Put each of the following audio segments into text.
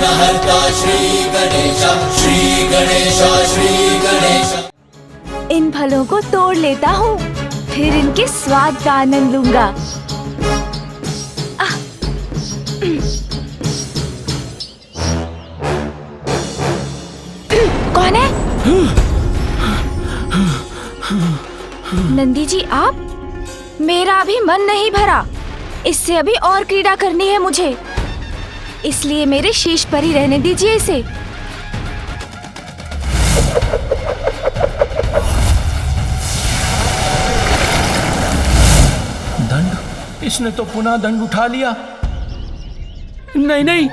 विघ्नहर्ता श्री गणेश, श्री गणेश, श्री गणेश। इन फलों को तोड़ लेता हूँ, फिर इनके स्वाद का आनंद लूंगा। कौन है? नंदी जी आप? मेरा अभी मन नहीं भरा, इससे अभी और क्रीड़ा करनी है मुझे, इसलिए मेरे शीश पर ही रहने दीजिए इसे। दंड? इसने तो पुनः दंड उठा लिया। नहीं नहीं,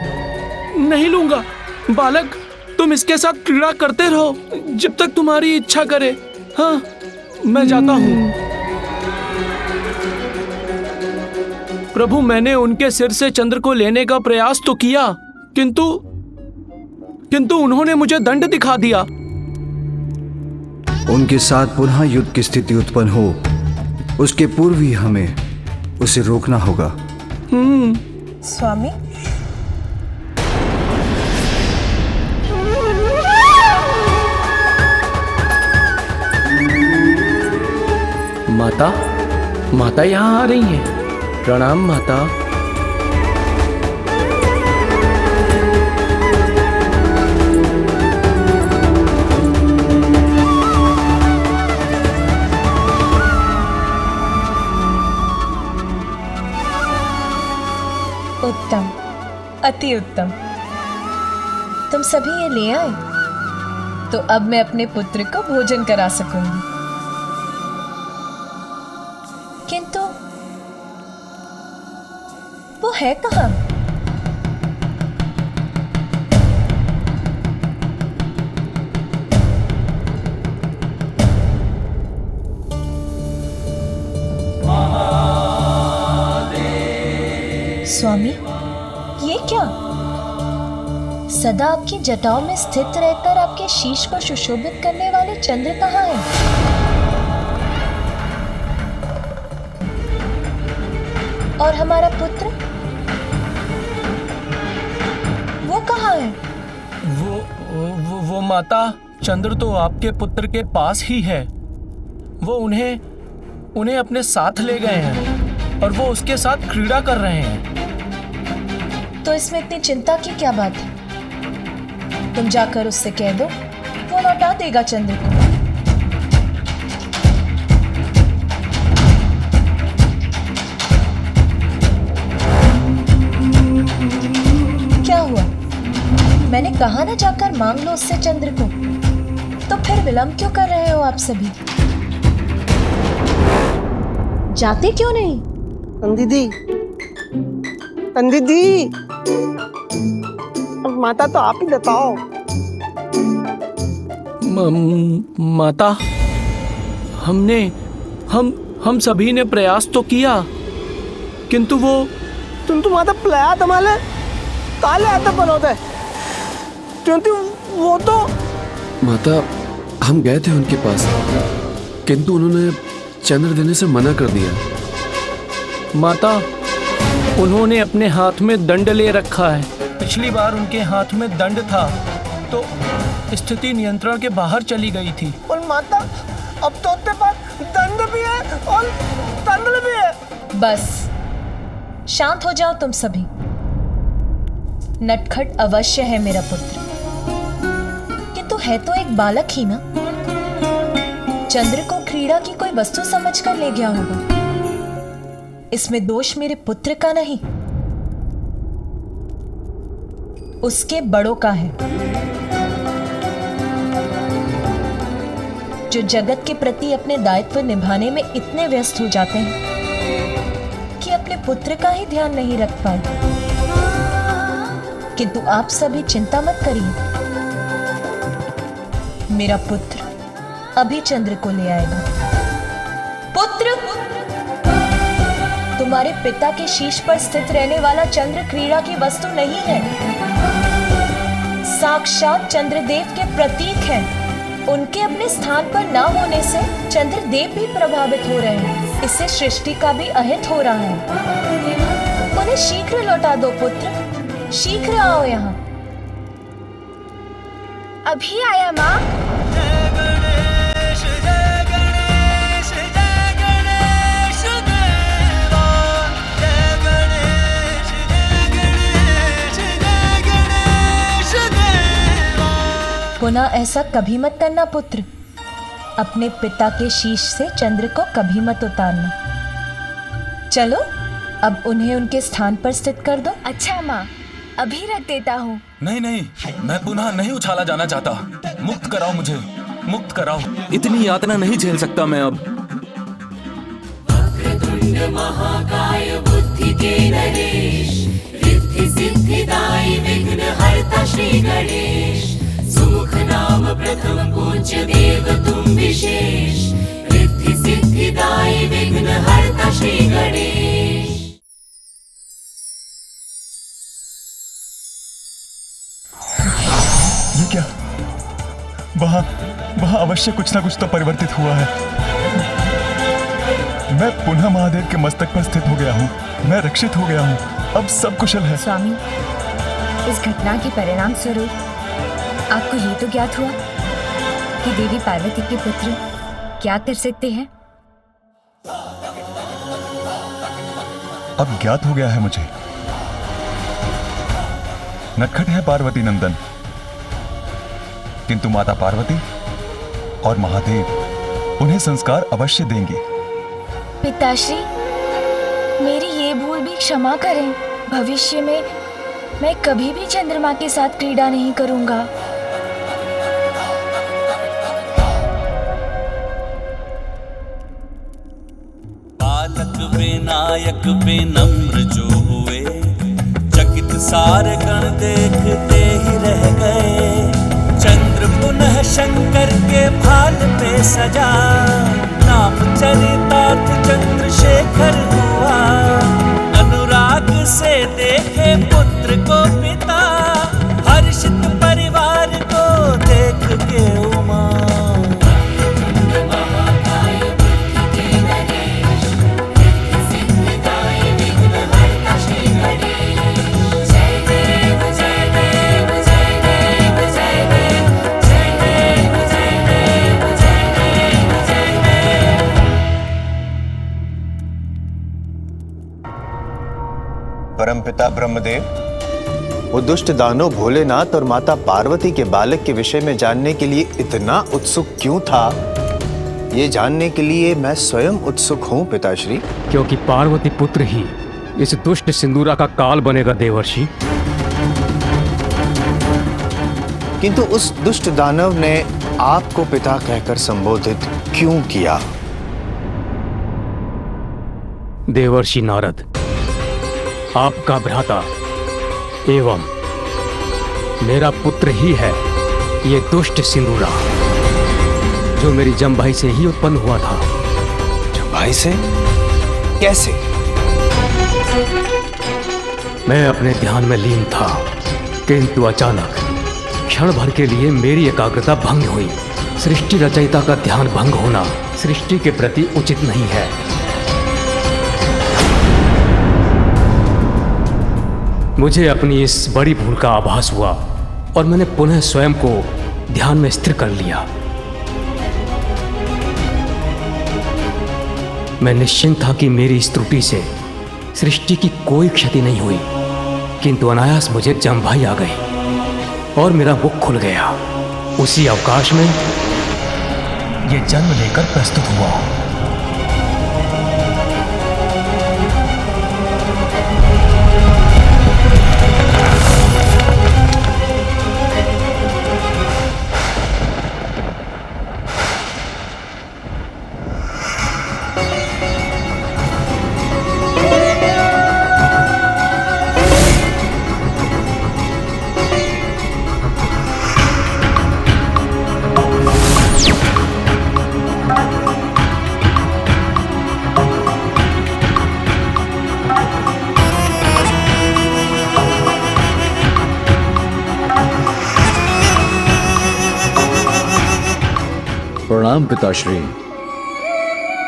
नहीं लूंगा। बालक, तुम इसके साथ क्रीड़ा करते रहो जब तक तुम्हारी इच्छा करे। हाँ, मैं जाता हूँ। प्रभु, मैंने उनके सिर से चंद्र को लेने का प्रयास तो किया, किंतु उन्होंने मुझे दंड दिखा दिया। उनके साथ पुनः युद्ध की स्थिति उत्पन्न हो, उसके पूर्व ही हमें उसे रोकना होगा। स्वामी, माता, माता यहाँ आ रही हैं। प्रणाम माता। उत्तम, अति उत्तम। तुम सभी ये ले आए, तो अब मैं अपने पुत्र को भोजन करा सकूंगी। किंतु वो है कहाँ? स्वामी, ये क्या? सदा आपकी जटाओं में स्थित रहकर आपके शीश को सुशोभित करने वाले चंद्र कहाँ हैं? और हमारा पुत्र, वो कहाँ है? वो माता, चंद्र तो आपके पुत्र के पास ही है। वो उन्हें अपने साथ ले गए हैं और वो उसके साथ क्रीड़ा कर रहे हैं। तो इसमें इतनी चिंता की क्या बात है? तुम जाकर उससे कह दो, वो लौटा देगा चंद्र को। क्या हुआ? मैंने कहा ना जाकर मांग लो उससे चंद्र को। तो फिर विलंब क्यों कर रहे हो आप सभी? जाते क्यों नहीं? दीदी, दीदी, माता तो आप ही बताओ। माता, हम सभी ने प्रयास तो किया, किंतु वो तुम माता प्लाया तमाले काले आता बनोते, क्योंकि वो तो माता, हम गए थे उनके पास, किंतु उन्होंने चंद्र देने से मना कर दिया। माता, उन्होंने अपने हाथ में दंड ले रखा है। पिछली बार उनके हाथ में दंड था तो स्थिति नियंत्रण के बाहर चली गई थी। और माता, अब तो उसके पास दंड भी है और तंत्र भी है। बस शांत हो जाओ तुम सभी। नटखट अवश्य है मेरा पुत्र, किंतु है तो एक बालक ही ना। चंद्र को क्रीड़ा की कोई वस्तु समझकर ले गया होगा। इसमें दोष मेरे पुत्र का नहीं, उसके बड़ों का है, जो जगत के प्रति अपने दायित्व निभाने में इतने व्यस्त हो जाते हैं कि अपने पुत्र का ही ध्यान नहीं रख पाए। किंतु आप सभी चिंता मत करिए, मेरा पुत्र अभी चंद्र को ले आएगा। पुत्र, तुम्हारे पिता के शीश पर स्थित रहने वाला चंद्र क्रीड़ा की वस्तु नहीं है, साक्षात चंद्रदेव के प्रतीक हैं। उनके अपने स्थान पर ना होने से चंद्रदेव भी प्रभावित हो रहे हैं। इससे सृष्टि का भी अहित हो रहा है। उन्हें शीघ्र लौटा दो पुत्र, शीघ्र आओ यहाँ। अभी आया माँ। पुनः ऐसा कभी मत करना पुत्र। अपने पिता के शीश से चंद्र को कभी मत उतारना। चलो अब उन्हें उनके स्थान पर स्थित कर दो। अच्छा माँ, अभी रख देता हूँ। नहीं नहीं, मैं पुनः नहीं उछाला जाना चाहता। मुक्त कराओ मुझे, मुक्त कराओ। इतनी यातना नहीं झेल सकता मैं अब। वक्रतुंड महाकाय बुद्धि के नरेश, रिद्धि सिद्धिदायी विघ्न हरता श्री गणेश। सुमुख नाम प्रथम पूज्य देव तुम विशेष, रिद्धि सिद्धिदायी विघ्न हरता श्री गणेश। ये क्या? वहाँ अवश्य कुछ ना कुछ तो परिवर्तित हुआ है। मैं पुनः महादेव के मस्तक पर स्थित हो गया हूँ। मैं रक्षित हो गया हूँ। अब सब कुशल है। स्वामी, इस घटना के परिणाम स्वरूप आपको ये तो ज्ञात हुआ कि देवी पार्वती के पुत्र क्या कर सकते हैं। अब ज्ञात हो गया है मुझे। नटखट है पार्वती नंदन, किंतु माता पार्वती और महादेव उन्हें संस्कार अवश्य देंगे। पिताश्री, मेरी ये भूल भी क्षमा करें। भविष्य में मैं कभी भी चंद्रमा के साथ क्रीड़ा नहीं करूंगा। बालक विनायक विनम्र जो हुए, चकित सारे गण देखते ही रह गए। चंद्र पुनः शंकर के भाल पे सजा, नाम चरितार्थ चंद्रशेखर हुआ। अनुराग से देखे पुत्र को पिता, हर्षित परिवार को देख के उमा। परमपिता ब्रह्मदेव, वो दुष्ट दानव भोलेनाथ और माता पार्वती के बालक के विषय में जानने के लिए इतना उत्सुक क्यों था, ये जानने के लिए मैं स्वयं उत्सुक हूँ पिताश्री। क्योंकि पार्वती पुत्र ही इस दुष्ट सिंदूरा का काल बनेगा देवर्षि। किंतु उस दुष्ट दानव ने आपको पिता कहकर संबोधित क्यों किया? देवर्षि नारद, आपका भ्राता एवं मेरा पुत्र ही है ये दुष्ट सिंदूरा, जो मेरी जमभाई से ही उत्पन्न हुआ था। जमभाई से? कैसे? मैं अपने ध्यान में लीन था, किंतु अचानक क्षण भर के लिए मेरी एकाग्रता भंग हुई। सृष्टि रचयिता का ध्यान भंग होना सृष्टि के प्रति उचित नहीं है। मुझे अपनी इस बड़ी भूल का आभास हुआ और मैंने पुनः स्वयं को ध्यान में स्थिर कर लिया। मैं निश्चिंत था कि मेरी इस त्रुटि से सृष्टि की कोई क्षति नहीं हुई, किंतु अनायास मुझे जमभाई आ गई और मेरा मुख खुल गया। उसी अवकाश में ये जन्म लेकर प्रस्तुत हुआ। प्रणाम पिताश्री।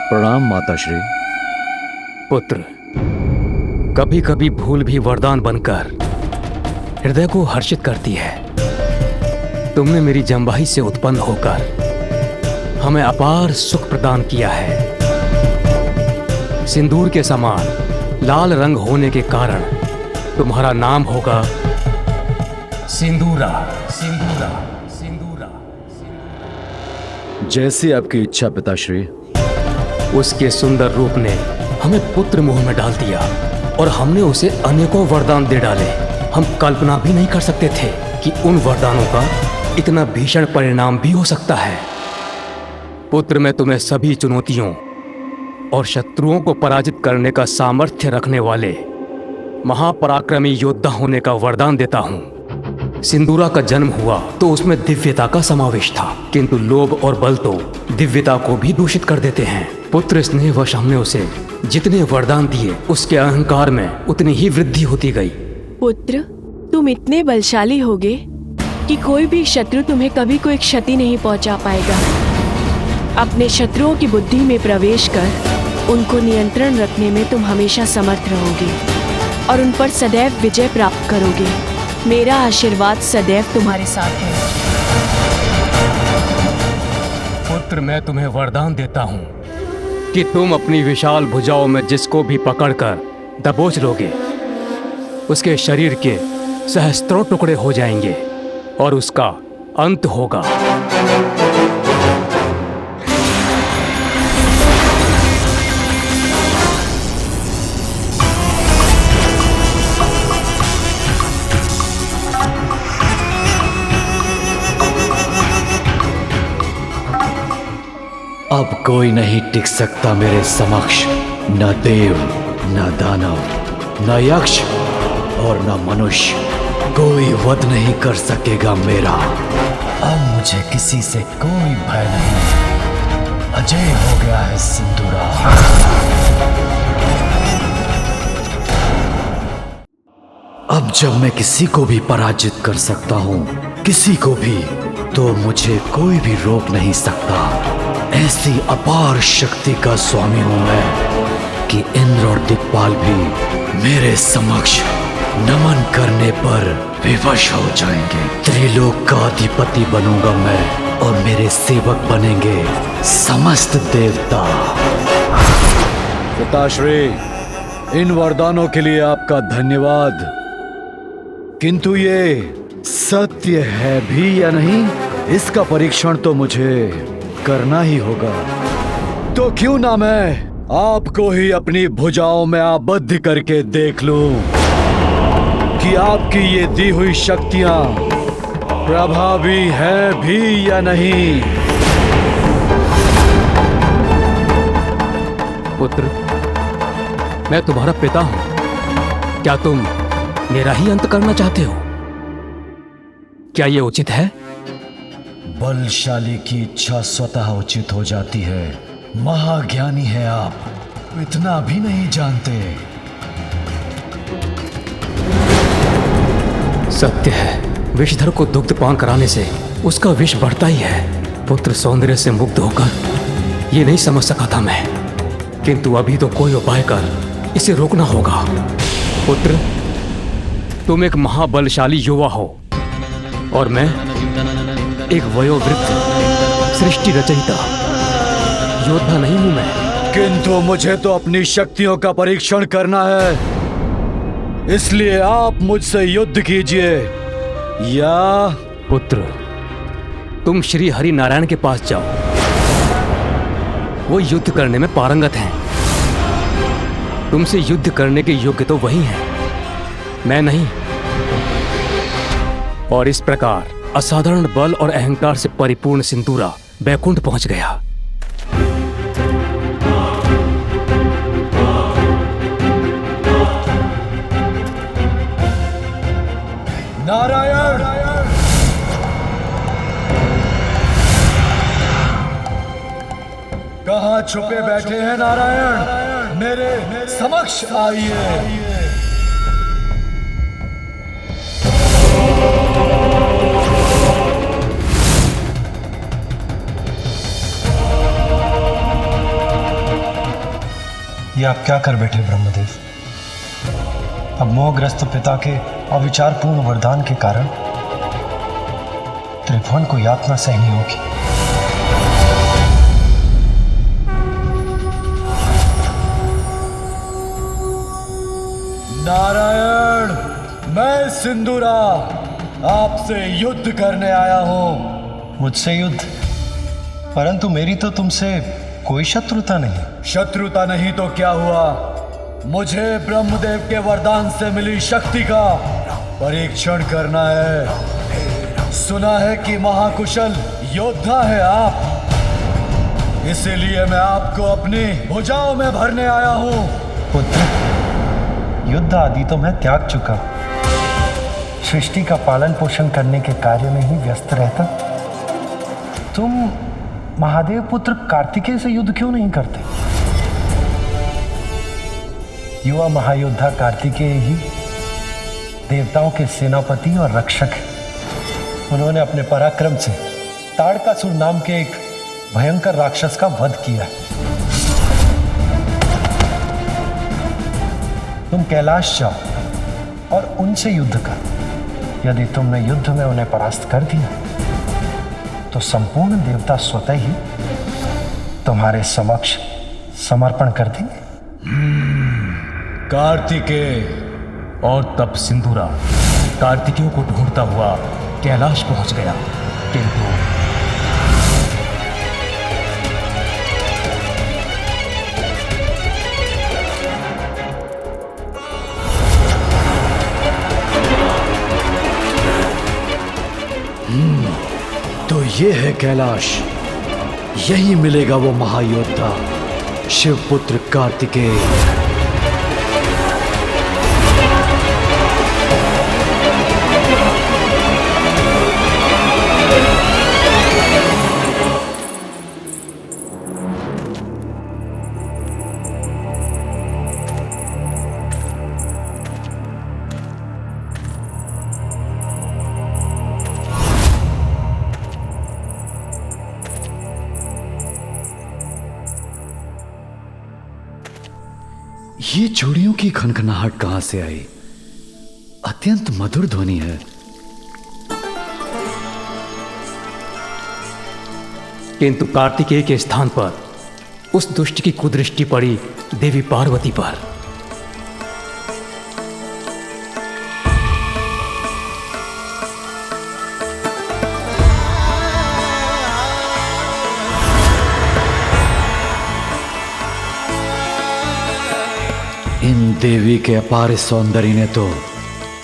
प्रणाम माताश्री। पुत्र, कभी कभी भूल भी वरदान बनकर हृदय को हर्षित करती है। तुमने मेरी जंबाही से उत्पन्न होकर हमें अपार सुख प्रदान किया है। सिंदूर के समान लाल रंग होने के कारण तुम्हारा नाम होगा सिंदूरा। सिंदूरा सिंदूरा। जैसी आपकी इच्छा पिताश्री। उसके सुंदर रूप ने हमें पुत्र मुंह में डाल दिया और हमने उसे अनेकों वरदान दे डाले। हम कल्पना भी नहीं कर सकते थे कि उन वरदानों का इतना भीषण परिणाम भी हो सकता है। पुत्र, मैं तुम्हें सभी चुनौतियों और शत्रुओं को पराजित करने का सामर्थ्य रखने वाले महापराक्रमी योद्धा होने का वरदान देता हूँ। सिंदूरा का जन्म हुआ तो उसमें दिव्यता का समावेश था, किंतु लोभ और बल तो दिव्यता को भी दूषित कर देते हैं। पुत्र स्नेहवश हमने उसे जितने वरदान दिए उसके अहंकार में उतनी ही वृद्धि होती गई। पुत्र, तुम इतने बलशाली होगे कि कोई भी शत्रु तुम्हें कभी कोई क्षति नहीं पहुंचा पाएगा। अपने शत्रुओं की बुद्धि में प्रवेश कर उनको नियंत्रण रखने में तुम हमेशा समर्थ रहोगे और उन पर सदैव विजय प्राप्त करोगे। मेरा आशीर्वाद सदैव तुम्हारे साथ है। पुत्र, मैं तुम्हें वरदान देता हूँ कि तुम अपनी विशाल भुजाओं में जिसको भी पकड़कर दबोच लोगे उसके शरीर के सहस्त्रों टुकड़े हो जाएंगे और उसका अंत होगा। अब कोई नहीं टिक सकता मेरे समक्ष, न देव, न दानव, न यक्ष और न मनुष्य। कोई वध नहीं कर सकेगा मेरा। अब मुझे किसी से कोई भय नहीं। अजय हो गया है सिंदूरा। अब जब मैं किसी को भी पराजित कर सकता हूँ, किसी को भी, तो मुझे कोई भी रोक नहीं सकता। ऐसी अपार शक्ति का स्वामी हूं मैं कि इंद्र और दिक्पाल भी मेरे समक्ष नमन करने पर विवश हो जाएंगे। त्रिलोक का अधिपति बनूंगा मैं और मेरे सेवक बनेंगे समस्त देवता। पिताश्री, इन वरदानों के लिए आपका धन्यवाद, किंतु ये सत्य है भी या नहीं, इसका परीक्षण तो मुझे करना ही होगा। तो क्यों ना मैं आपको ही अपनी भुजाओं में आबद्ध करके देख लूं कि आपकी ये दी हुई शक्तियां प्रभावी हैं भी या नहीं। पुत्र, मैं तुम्हारा पिता हूं। क्या तुम मेरा ही अंत करना चाहते हो? क्या यह उचित है? बलशाली की इच्छा स्वतः उचित हो जाती है। महाज्ञानी है आप, इतना भी नहीं जानते। सत्य है, विषधर को दुग्ध पान कराने से उसका विष बढ़ता ही है। पुत्र, सौंदर्य से मुग्ध होकर ये नहीं समझ सका था मैं, किंतु अभी तो कोई उपाय कर इसे रोकना होगा। पुत्र, तुम एक महाबलशाली युवा हो और मैं एक वयोवृद्ध सृष्टि रचयिता योद्धा नहीं हूं मैं। किंतु मुझे तो अपनी शक्तियों का परीक्षण करना है, इसलिए आप मुझसे युद्ध कीजिए या... पुत्र, तुम श्री हरि नारायण के पास जाओ, वो युद्ध करने में पारंगत हैं। तुमसे युद्ध करने के योग्य तो वही हैं, मैं नहीं। और इस प्रकार असाधारण बल और अहंकार से परिपूर्ण सिंदूरा बैकुंठ पहुंच गया। नारायण, कहाँ छुपे बैठे हैं नारायण? मेरे समक्ष आइए। ये आप क्या कर बैठे ब्रह्मदेव? अब मोहग्रस्त पिता के अविचारपूर्ण वरदान के कारण त्रिभुवन को यातना सहनी होगी। नारायण, मैं सिंदूरा आपसे युद्ध करने आया हूं। मुझसे युद्ध? परंतु मेरी तो तुमसे कोई शत्रुता नहीं। शत्रुता नहीं तो क्या हुआ? मुझे ब्रह्मदेव के वरदान से मिली शक्ति का परीक्षण करना है। सुना है कि महाकुशल योद्धा है आप, इसीलिए मैं आपको अपनी भुजाओं में भरने आया हूं। पुत्र, युद्ध आदि तो मैं त्याग चुका। सृष्टि का पालन पोषण करने के कार्य में ही व्यस्त रहता। तुम महादेव पुत्र कार्तिकेय से युद्ध क्यों नहीं करते? युवा महायोद्धा कार्तिकेय ही देवताओं के सेनापति और रक्षक हैं। उन्होंने अपने पराक्रम से ताड़कासुर नाम के एक भयंकर राक्षस का वध किया है। तुम कैलाश जाओ और उनसे युद्ध करो। यदि तुमने युद्ध में उन्हें परास्त कर दिया तो संपूर्ण देवता स्वतः ही तुम्हारे समक्ष समर्पण कर देंगे। कार्तिकेय। और तब सिंदूरा कार्तिकेय को ढूंढता हुआ कैलाश पहुंच गया, किंतु तो ये है कैलाश, यही मिलेगा वो महायोद्धा शिवपुत्र कार्तिकेय। ये चूड़ियों की खनखनाहट कहां से आई? अत्यंत मधुर ध्वनि है। किंतु कार्तिकेय के स्थान पर उस दुष्ट की कुदृष्टि पड़ी देवी पार्वती पर। इन देवी के अपार सौंदर्य ने तो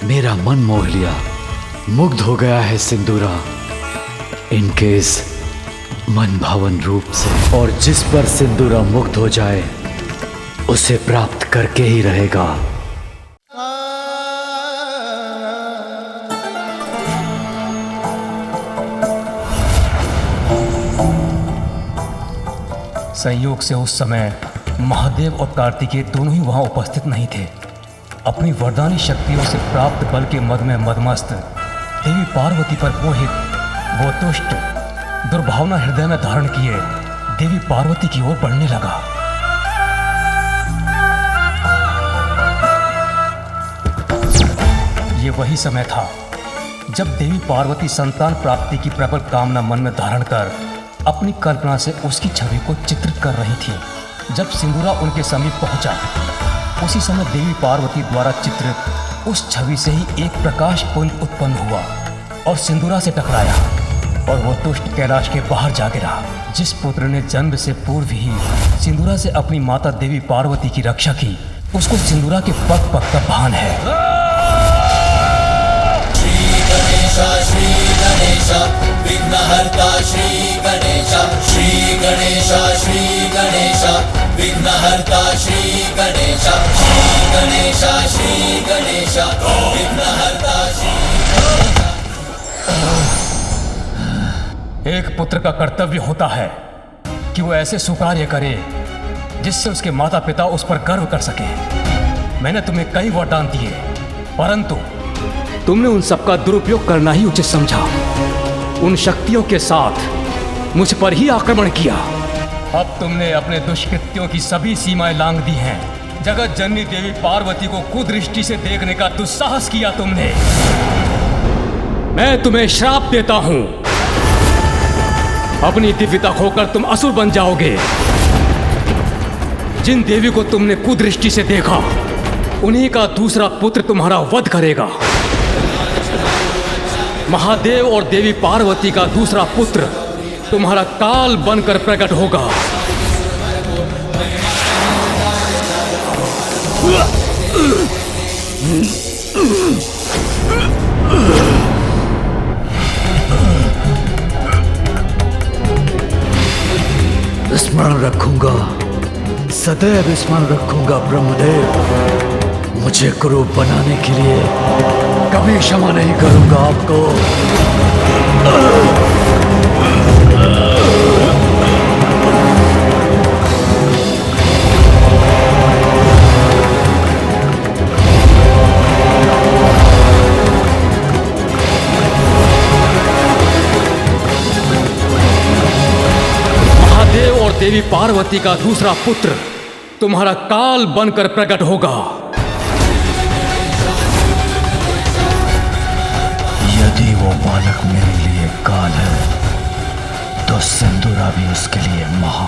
मेरा मन मोह लिया। मुग्ध हो गया है सिंदूरा इनके इस मन भावन रूप से, और जिस पर सिंदूरा मुग्ध हो जाए उसे प्राप्त करके ही रहेगा। संयोग से उस समय महादेव और कार्तिकेय दोनों ही वहां उपस्थित नहीं थे। अपनी वरदानी शक्तियों से प्राप्त बल के मद में मदमस्त देवी पार्वती पर मोहित वो दुष्ट दुर्भावना हृदय में धारण किए देवी पार्वती की ओर बढ़ने लगा। ये वही समय था जब देवी पार्वती संतान प्राप्ति की प्रबल कामना मन में धारण कर अपनी कल्पना से उसकी छवि को चित्रित कर रही थी। जब सिंदूरा उनके समीप पहुंचा, उसी समय देवी पार्वती द्वारा चित्रित उस छवि से ही एक प्रकाश पुंज उत्पन्न हुआ और सिंदूरा से टकराया, और वो दुष्ट कैलाश के बाहर जा गिरा। जिस पुत्र ने जन्म से पूर्व ही सिंदूरा से अपनी माता देवी पार्वती की रक्षा की, उसको सिंदूरा के पग पग का भान है। श्री गणेश विघ्नहर्ता श्री गणेश, श्री गणेश श्री गणेश विघ्नहर्ता श्री गणेश, श्री गणेश श्री गणेश विघ्नहर्ता श्री गणेश। एक पुत्र का कर्तव्य होता है कि वो ऐसे सुकार्य करे जिससे उसके माता पिता उस पर गर्व कर सके। मैंने तुम्हें कई वरदान दिए, परंतु तुमने उन सबका दुरुपयोग करना ही उचित समझा। उन शक्तियों के साथ मुझ पर ही आक्रमण किया। अब तुमने अपने दुष्कृत्यों की सभी सीमाएं लांघ दी हैं। जगत जननी देवी पार्वती को कुदृष्टि से देखने का दुस्साहस किया तुमने। मैं तुम्हें श्राप देता हूं अपनी दिव्यता खोकर तुम असुर बन जाओगे। जिन देवी को तुमने कुदृष्टि से देखा, उन्हीं का दूसरा पुत्र तुम्हारा वध करेगा। महादेव और देवी पार्वती का दूसरा पुत्र तुम्हारा काल बनकर प्रकट होगा। स्मरण रखूंगा, सदैव स्मरण रखूंगा ब्रह्मदेव। मुझे कुरूप बनाने के लिए कभी क्षमा नहीं करूंगा आपको। महादेव और देवी पार्वती का दूसरा पुत्र तुम्हारा काल बनकर प्रकट होगा। यदि वो बालक मेरे लिए काल है, तो सिंदूरा भी उसके लिए महा